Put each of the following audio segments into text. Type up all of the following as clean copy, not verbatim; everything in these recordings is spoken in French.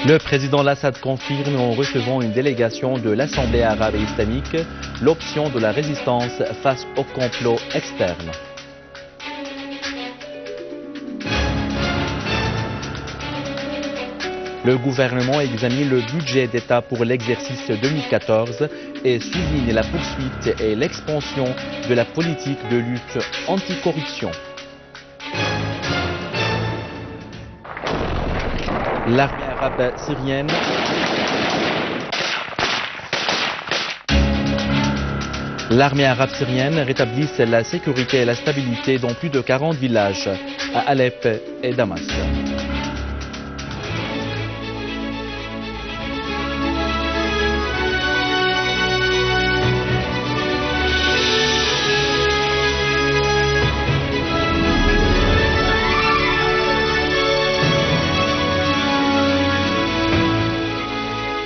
Le président Assad confirme en recevant une délégation de l'Assemblée arabe et islamique l'option de la résistance face au complot externe. Le gouvernement examine le budget d'État pour l'exercice 2014 et souligne la poursuite et l'expansion de la politique de lutte anticorruption. L'armée arabe syrienne rétablit la sécurité et la stabilité dans plus de 40 villages à Alep et Damas.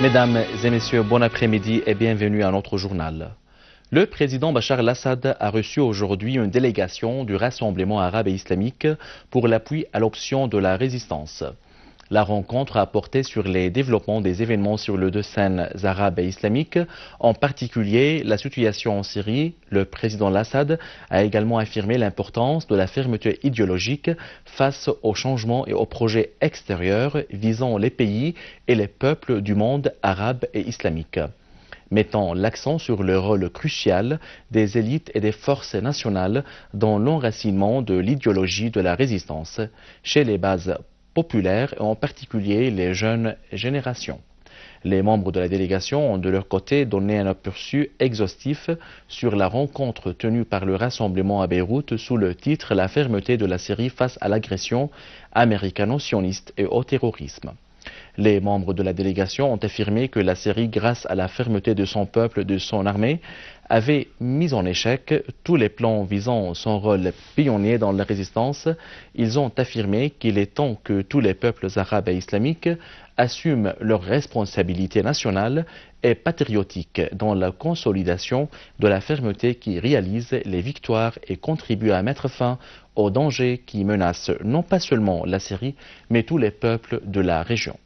Mesdames et messieurs, bon après-midi et bienvenue à notre journal. Le président Bachar el-Assad a reçu aujourd'hui une délégation du Rassemblement arabe et islamique pour l'appui à l'option de la résistance. La rencontre a porté sur les développements des événements sur les deux scènes arabes et islamiques, en particulier la situation en Syrie. Le président Assad a également affirmé l'importance de la fermeté idéologique face aux changements et aux projets extérieurs visant les pays et les peuples du monde arabe et islamique, mettant l'accent sur le rôle crucial des élites et des forces nationales dans l'enracinement de l'idéologie de la résistance chez les bases populaires et en particulier les jeunes générations. Les membres de la délégation ont de leur côté donné un aperçu exhaustif sur la rencontre tenue par le Rassemblement à Beyrouth sous le titre « La fermeté de la Syrie face à l'agression américano-sioniste et au terrorisme ». Les membres de la délégation ont affirmé que la Syrie, grâce à la fermeté de son peuple et de son armée, avait mis en échec tous les plans visant son rôle pionnier dans la résistance. Ils ont affirmé qu'il est temps que tous les peuples arabes et islamiques assument leurs responsabilités nationales et patriotiques dans la consolidation de la fermeté qui réalise les victoires et contribue à mettre fin aux dangers qui menacent non pas seulement la Syrie, mais tous les peuples de la région.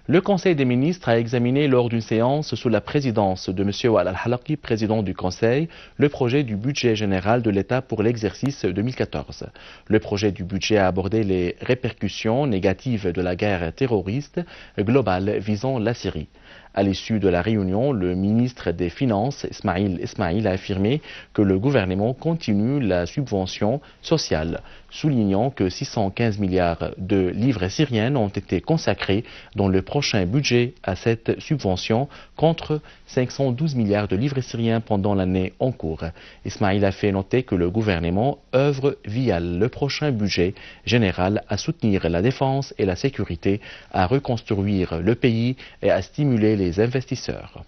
Le Conseil des ministres a examiné lors d'une séance sous la présidence de M. Wael al-Halaqi, président du Conseil, le projet du budget général de l'État pour l'exercice 2014. Le projet du budget a abordé les répercussions négatives de la guerre terroriste globale visant la Syrie. À l'issue de la réunion, le ministre des Finances, Ismail, a affirmé que le gouvernement continue la subvention sociale, soulignant que 615 milliards de livres syriennes ont été consacrés dans le prochain budget à cette subvention contre 512 milliards de livres syriens pendant l'année en cours. Ismail a fait noter que le gouvernement œuvre via le prochain budget général à soutenir la défense et la sécurité, à reconstruire le pays et à stimuler les investisseurs.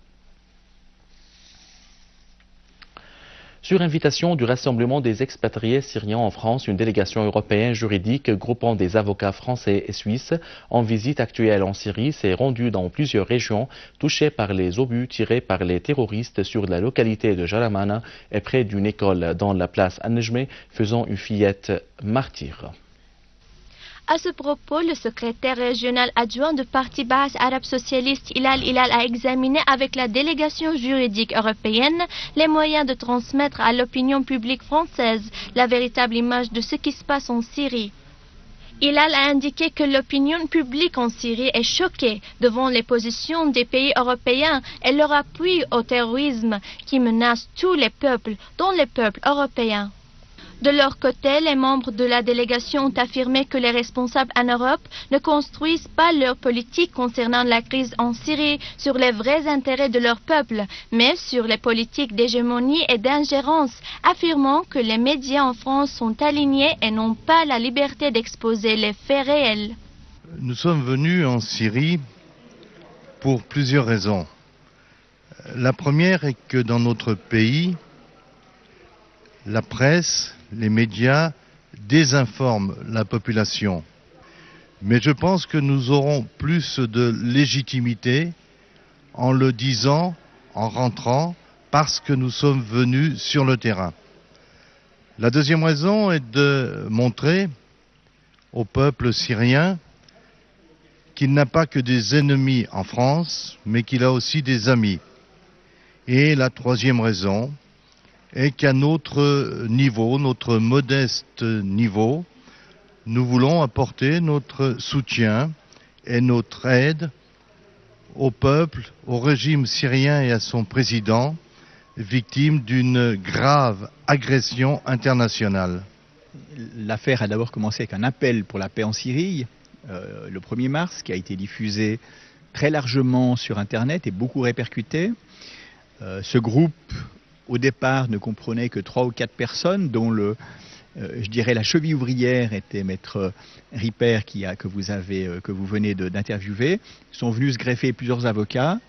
Sur invitation du Rassemblement des expatriés syriens en France, une délégation européenne juridique groupant des avocats français et suisses en visite actuelle en Syrie s'est rendue dans plusieurs régions touchées par les obus tirés par les terroristes sur la localité de Jaramana et près d'une école dans la place An-Nejmeh, faisant une fillette martyre. À ce propos, le secrétaire régional adjoint du Parti Baas arabe socialiste Hilal a examiné avec la délégation juridique européenne les moyens de transmettre à l'opinion publique française la véritable image de ce qui se passe en Syrie. Hilal a indiqué que l'opinion publique en Syrie est choquée devant les positions des pays européens et leur appui au terrorisme qui menace tous les peuples, dont les peuples européens. De leur côté, les membres de la délégation ont affirmé que les responsables en Europe ne construisent pas leur politique concernant la crise en Syrie sur les vrais intérêts de leur peuple, mais sur les politiques d'hégémonie et d'ingérence, affirmant que les médias en France sont alignés et n'ont pas la liberté d'exposer les faits réels. Nous sommes venus en Syrie pour plusieurs raisons. La première est que dans notre pays, la presse, les médias désinforment la population. Mais je pense que nous aurons plus de légitimité en le disant, en rentrant, parce que nous sommes venus sur le terrain. La deuxième raison est de montrer au peuple syrien qu'il n'a pas que des ennemis en France, mais qu'il a aussi des amis. Et la troisième raison est qu'à notre niveau, notre modeste niveau, nous voulons apporter notre soutien et notre aide au peuple, au régime syrien et à son président, victime d'une grave agression internationale. L'affaire a d'abord commencé avec un appel pour la paix en Syrie, le 1er mars, qui a été diffusé très largement sur Internet et beaucoup répercuté. Ce groupe, au départ, ne comprenait que 3 ou 4 personnes, dont je dirais la cheville ouvrière était Maître Ripper, que vous venez d'interviewer. Ils sont venus se greffer plusieurs avocats.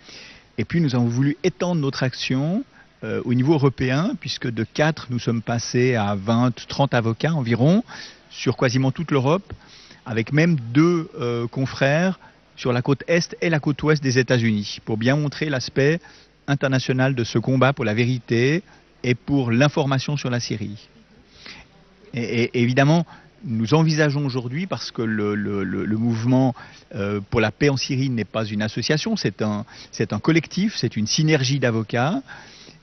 Et puis nous avons voulu étendre notre action au niveau européen, puisque de 4, nous sommes passés à 20, 30 avocats environ, sur quasiment toute l'Europe, avec même 2 confrères sur la côte Est et la côte Ouest des États-Unis, pour bien montrer l'aspect international de ce combat pour la vérité et pour l'information sur la Syrie. Et évidemment, nous envisageons aujourd'hui, parce que le mouvement pour la paix en Syrie n'est pas une association, c'est un collectif, c'est une synergie d'avocats.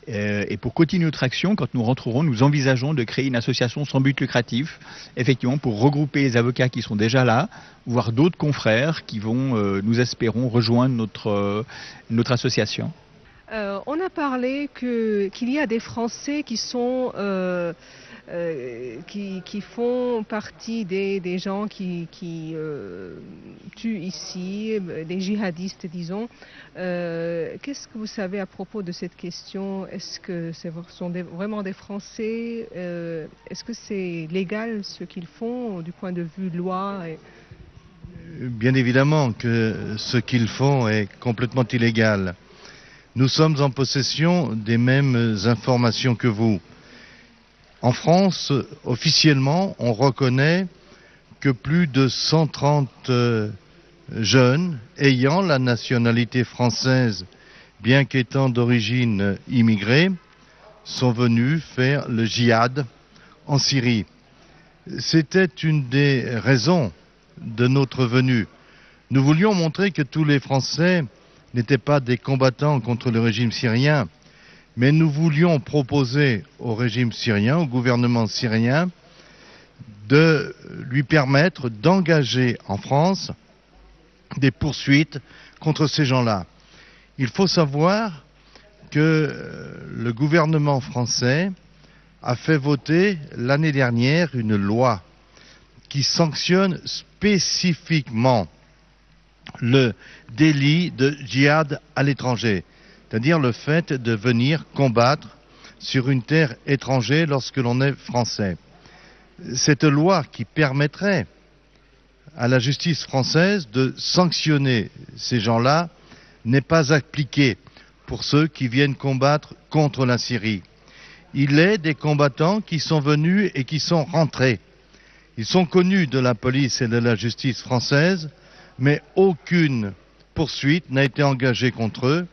Et pour continuer notre action, quand nous rentrerons, nous envisageons de créer une association sans but lucratif, effectivement, pour regrouper les avocats qui sont déjà là, voire d'autres confrères qui vont, nous espérons, rejoindre notre association. On a parlé qu'il y a des Français qui sont qui font partie des gens qui tuent ici, des djihadistes, disons. Qu'est-ce que vous savez à propos de cette question? Est-ce que ce sont vraiment des Français? Est-ce que c'est légal ce qu'ils font du point de vue loi? Bien évidemment que ce qu'ils font est complètement illégal. Nous sommes en possession des mêmes informations que vous. En France, officiellement, on reconnaît que plus de 130 jeunes ayant la nationalité française, bien qu'étant d'origine immigrée, sont venus faire le djihad en Syrie. C'était une des raisons de notre venue. Nous voulions montrer que tous les Français n'étaient pas des combattants contre le régime syrien, mais nous voulions proposer au régime syrien, au gouvernement syrien, de lui permettre d'engager en France des poursuites contre ces gens-là. Il faut savoir que le gouvernement français a fait voter l'année dernière une loi qui sanctionne spécifiquement le délit de djihad à l'étranger, c'est-à-dire le fait de venir combattre sur une terre étrangère lorsque l'on est français. Cette loi qui permettrait à la justice française de sanctionner ces gens-là n'est pas appliquée pour ceux qui viennent combattre contre la Syrie. Il est des combattants qui sont venus et qui sont rentrés. Ils sont connus de la police et de la justice française, mais aucune poursuite n'a été engagée contre eux,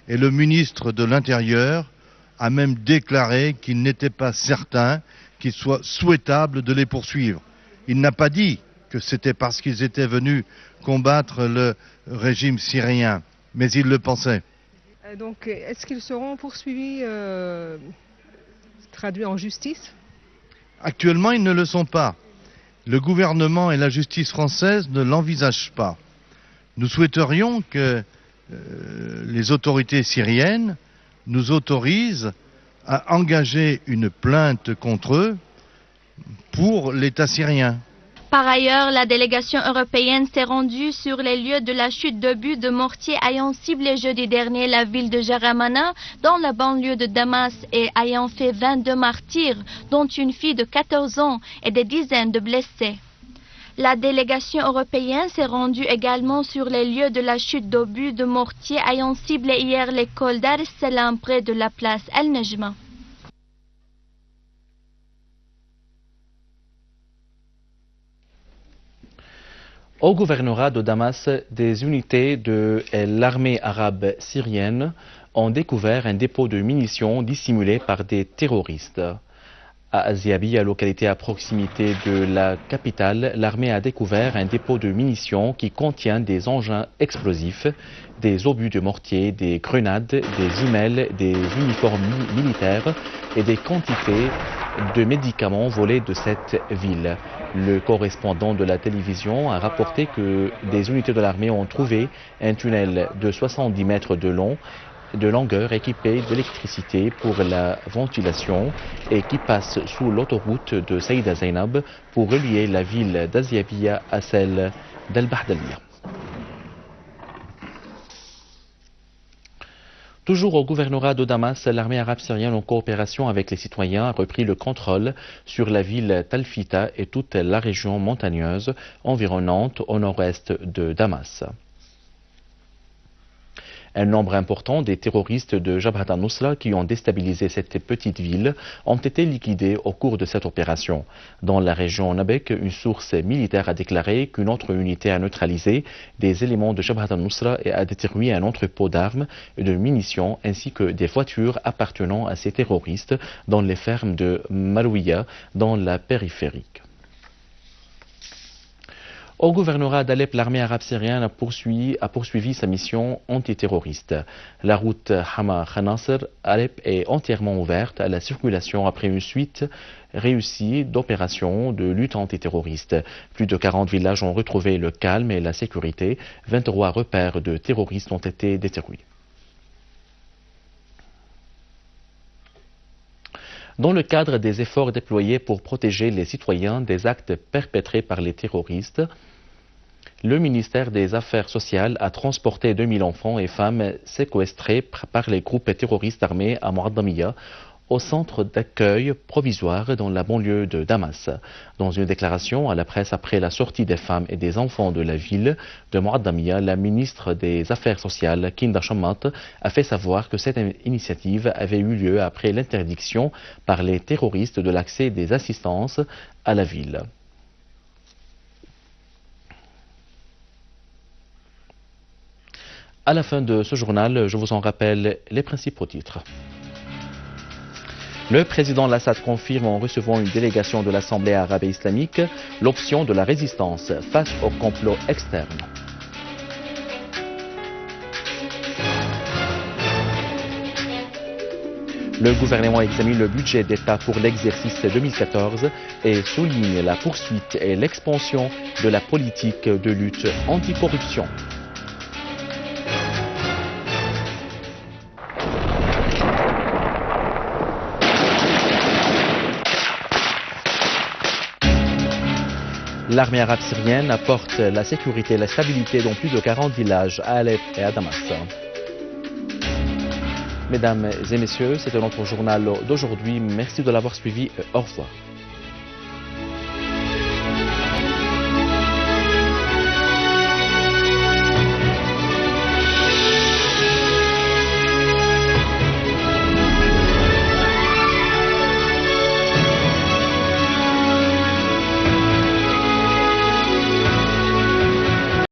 et le ministre de l'Intérieur a même déclaré qu'il n'était pas certain qu'il soit souhaitable de les poursuivre. Il n'a pas dit que c'était parce qu'ils étaient venus combattre le régime syrien, mais il le pensait. Donc, est-ce qu'ils seront poursuivis, traduits en justice? Actuellement, ils ne le sont pas. Le gouvernement et la justice française ne l'envisagent pas. Nous souhaiterions que les autorités syriennes nous autorisent à engager une plainte contre eux pour l'État syrien. Par ailleurs, la délégation européenne s'est rendue sur les lieux de la chute d'obus de mortier ayant ciblé jeudi dernier la ville de Jaramana, dans la banlieue de Damas, et ayant fait 22 martyrs, dont une fille de 14 ans et des dizaines de blessés. La délégation européenne s'est rendue également sur les lieux de la chute d'obus de mortier ayant ciblé hier l'école Dar es Salaam près de la place El Nejma. Au gouvernorat de Damas, des unités de l'armée arabe syrienne ont découvert un dépôt de munitions dissimulé par des terroristes. À Aziabiya, localité à proximité de la capitale, l'armée a découvert un dépôt de munitions qui contient des engins explosifs, des obus de mortier, des grenades, des jumelles, des uniformes militaires et des quantités de médicaments volés de cette ville. Le correspondant de la télévision a rapporté que des unités de l'armée ont trouvé un tunnel de 70 mètres de longueur équipé d'électricité pour la ventilation et qui passe sous l'autoroute de Saïda Zainab pour relier la ville d'Aziabiya à celle d'Al-Bahdaliya. Toujours au gouvernorat de Damas, l'armée arabe syrienne en coopération avec les citoyens a repris le contrôle sur la ville Talfita et toute la région montagneuse environnante au nord-est de Damas. Un nombre important des terroristes de Jabhat al-Nusra qui ont déstabilisé cette petite ville ont été liquidés au cours de cette opération. Dans la région Nabek, une source militaire a déclaré qu'une autre unité a neutralisé des éléments de Jabhat al-Nusra et a détruit un entrepôt d'armes et de munitions ainsi que des voitures appartenant à ces terroristes dans les fermes de Marouia dans la périphérique. Au gouvernorat d'Alep, l'armée arabe syrienne a poursuivi sa mission antiterroriste. La route Hama-Khanasr-Alep est entièrement ouverte à la circulation après une suite réussie d'opérations de lutte antiterroriste. Plus de 40 villages ont retrouvé le calme et la sécurité. 23 repères de terroristes ont été détruits. Dans le cadre des efforts déployés pour protéger les citoyens des actes perpétrés par les terroristes, le ministère des Affaires sociales a transporté 2000 enfants et femmes séquestrés par les groupes terroristes armés à Mouaddamiya au centre d'accueil provisoire dans la banlieue de Damas. Dans une déclaration à la presse après la sortie des femmes et des enfants de la ville de Mouaddamiya, la ministre des Affaires sociales, Kinda Shammat, a fait savoir que cette initiative avait eu lieu après l'interdiction par les terroristes de l'accès des assistances à la ville. À la fin de ce journal, je vous en rappelle les principaux titres. Le président Assad confirme en recevant une délégation de l'Assemblée arabe et islamique l'option de la résistance face au complot externe. Le gouvernement examine le budget d'État pour l'exercice 2014 et souligne la poursuite et l'expansion de la politique de lutte anticorruption. L'armée arabe syrienne apporte la sécurité et la stabilité dans plus de 40 villages à Alep et à Damas. Mesdames et messieurs, c'était notre journal d'aujourd'hui. Merci de l'avoir suivi. Au revoir.